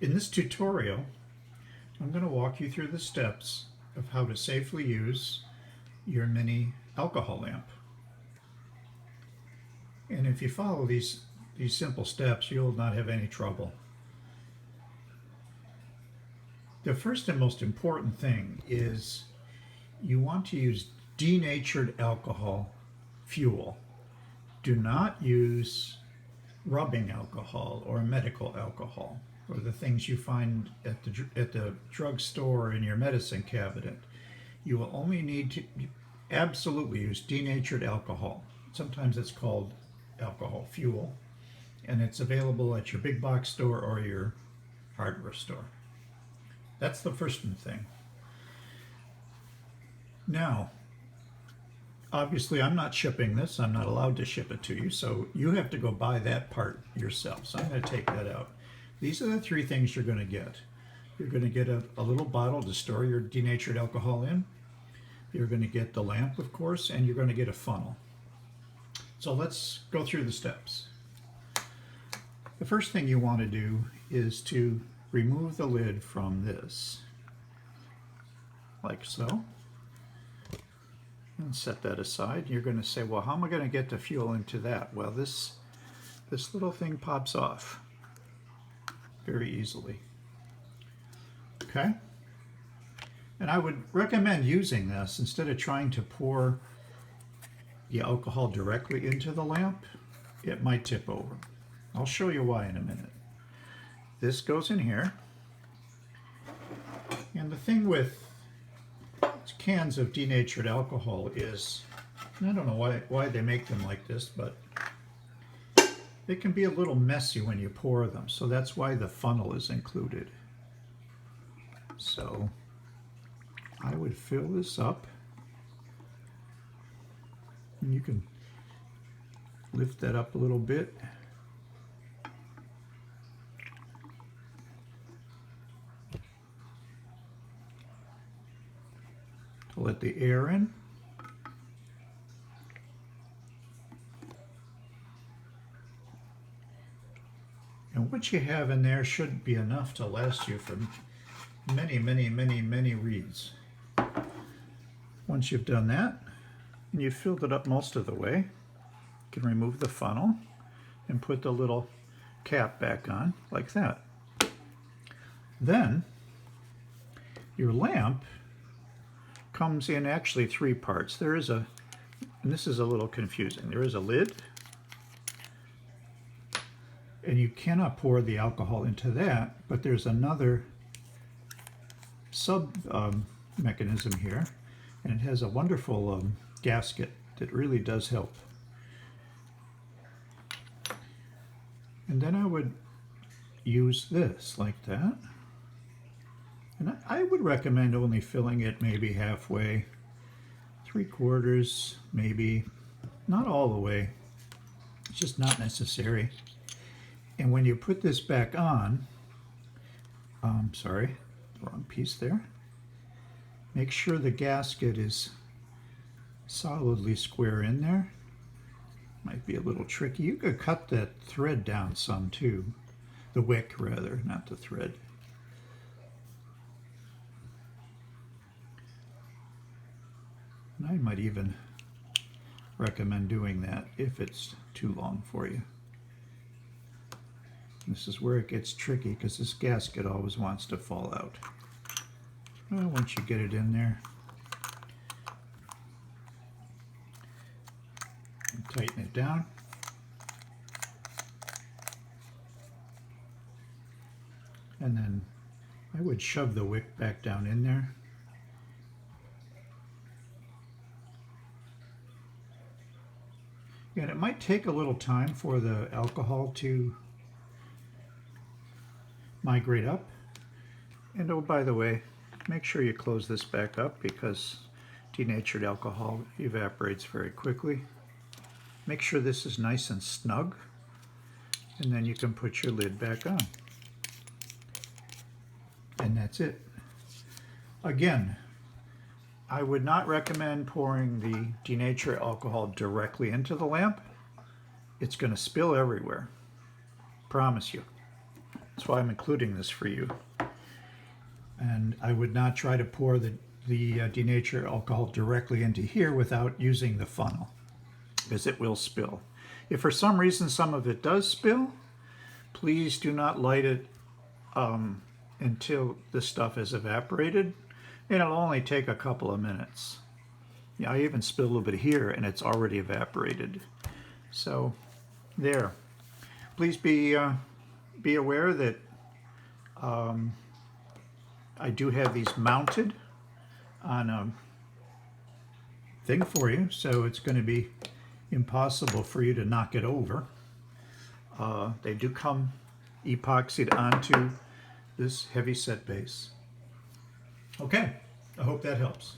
In this tutorial, I'm going to walk you through the steps of how to safely use your mini alcohol lamp. And if you follow these simple steps, you'll not have any trouble. The first and most important thing is you want to use denatured alcohol fuel. Do not use rubbing alcohol or medical alcohol, or the things you find at the drugstore or in your medicine cabinet. You will only need to absolutely use denatured alcohol. Sometimes it's called alcohol fuel, and it's available at your big box store or your hardware store. That's the first thing. Now, obviously I'm not shipping this. I'm not allowed to ship it to you, so you have to go buy that part yourself. So I'm going to take that out. These are the three things you're going to get. You're going to get a little bottle to store your denatured alcohol in. You're going to get the lamp, of course, and you're going to get a funnel. So let's go through the steps. The first thing you want to do is to remove the lid from this, like so. And set that aside. You're going to say, well, how am I going to get the fuel into that? Well, this little thing pops off very easily. Okay? And I would recommend using this instead of trying to pour the alcohol directly into the lamp. It might tip over. I'll show you why in a minute. This goes in here. And the thing with cans of denatured alcohol is, I don't know why they make them like this, but they can be a little messy when you pour them. So that's why the funnel is included. So I would fill this up. And you can lift that up a little bit. To let the air in. And what you have in there should be enough to last you for many, many, many, many reads. Once you've done that, and you've filled it up most of the way, you can remove the funnel and put the little cap back on like that. Then your lamp comes in actually three parts. There is and this is a little confusing. There is a lid, and you cannot pour the alcohol into that, but there's another sub mechanism here, and it has a wonderful gasket that really does help. And then I would use this like that. And I would recommend only filling it maybe halfway, 3/4, maybe, not all the way. It's just not necessary. And when you put this back on, sorry, wrong piece there. Make sure the gasket is solidly square in there. Might be a little tricky. You could cut that thread down some too. The wick rather, not the thread. And I might even recommend doing that if it's too long for you. This is where it gets tricky because this gasket always wants to fall out. Well, once you get it in there, and tighten it down. And then I would shove the wick back down in there. And it might take a little time for the alcohol to migrate up. And oh, by the way, make sure you close this back up because denatured alcohol evaporates very quickly. Make sure this is nice and snug, and then you can put your lid back on. And that's it. Again, I would not recommend pouring the denatured alcohol directly into the lamp. It's going to spill everywhere. Promise you. That's why I'm including this for you. And I would not try to pour the denatured alcohol directly into here without using the funnel, because it will spill. If for some reason some of it does spill, please do not light it until the stuff is evaporated. It'll only take a couple of minutes. Yeah, I even spilled a little bit here and it's already evaporated. So there. Please be aware that I do have these mounted on a thing for you, so it's going to be impossible for you to knock it over. They do come epoxied onto this heavy set base. Okay, I hope that helps.